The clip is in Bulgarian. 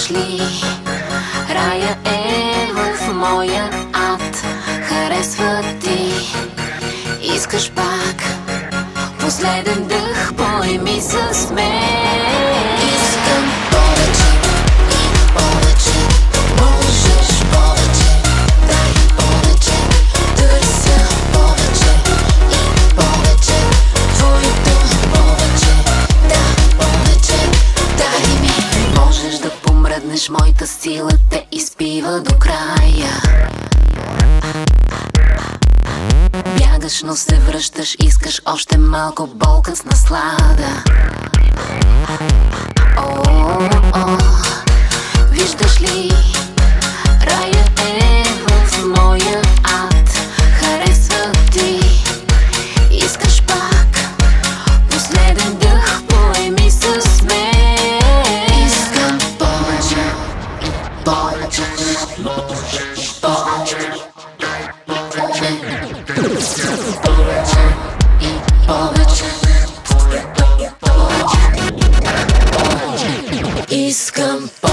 Виждаш ли, рая е в моя ад. Харесва ти, искаш пак последен дъх, поеми с мен. Искам повече и повече, можеш повече, дай повече, търся повече и повече, твоето повече, да, повече, дай ми. Можеш да помръднеш, моята сила те изпива до края. Бягаш, но се връщаш, искаш още малко болка с наслада. О, виждаш ли, рая е в моя ад. Харесва ти, искаш пак последен дъх, поеми с мен. Искам повече и повече, можеш повече, повече и повече, искам повече.